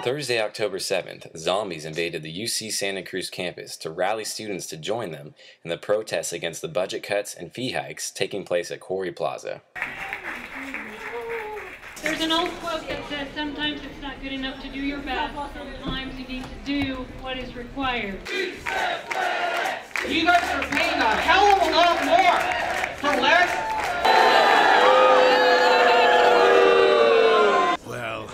Thursday, October 7th, zombies invaded the UC Santa Cruz campus to rally students to join them in the protests against the budget cuts and fee hikes taking place at Quarry Plaza. There's an old quote that says, sometimes it's not good enough to do your best, sometimes you need to do what is required. You guys are paying a hell of a lot more for less. Well,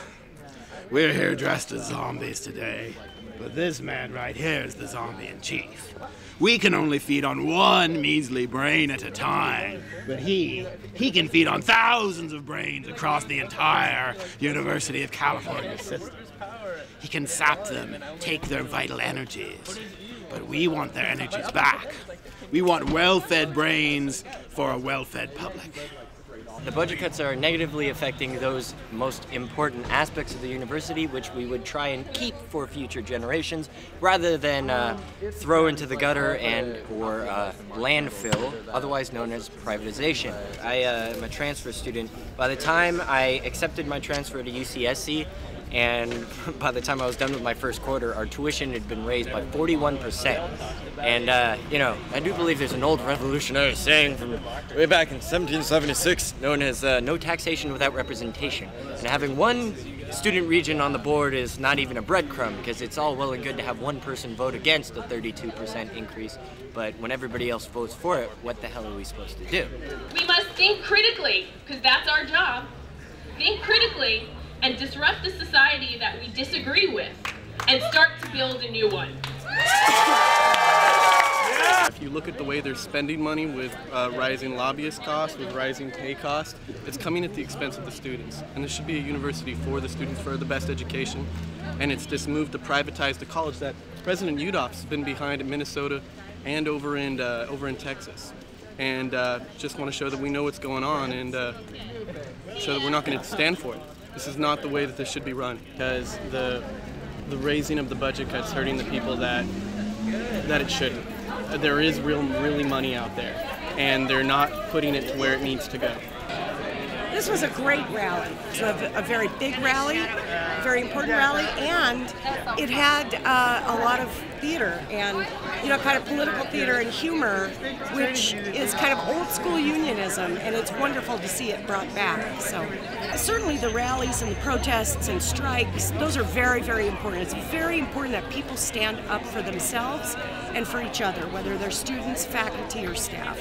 we're here dressed as zombies today, but this man right here is the zombie in chief. We can only feed on one measly brain at a time, but he can feed on thousands of brains across the entire University of California system. He can sap them, take their vital energies, but we want their energies back. We want well-fed brains for a well-fed public. The budget cuts are negatively affecting those most important aspects of the university, which we would try and keep for future generations, rather than throw into the gutter or landfill, otherwise known as privatization. I am a transfer student. By the time I accepted my transfer to UCSC, and by the time I was done with my first quarter, our tuition had been raised by 41%. And, I do believe there's an old revolutionary saying from way back in 1776 known as no taxation without representation. And having one student region on the board is not even a breadcrumb, because it's all well and good to have one person vote against a 32% increase, but when everybody else votes for it, what the hell are we supposed to do? We must think critically, because that's our job. Think critically and disrupt the society that we disagree with, and start to build a new one. If you look at the way they're spending money with rising lobbyist costs, with rising pay costs, it's coming at the expense of the students. And this should be a university for the students, for the best education. And it's this move to privatize the college that President Udall has been behind in Minnesota and over in Texas. And just want to show that we know what's going on and show that we're not going to stand for it. This is not the way that this should be run, because the raising of the budget cuts hurting the people that it shouldn't. There is really money out there, and they're not putting it to where it needs to go. This was a great rally. It was a very big rally, a very important rally, and it had a lot of theater and, kind of political theater and humor, which is kind of old school unionism, and it's wonderful to see it brought back. So certainly the rallies and the protests and strikes, those are very, very important. It's very important that people stand up for themselves and for each other, whether they're students, faculty, or staff.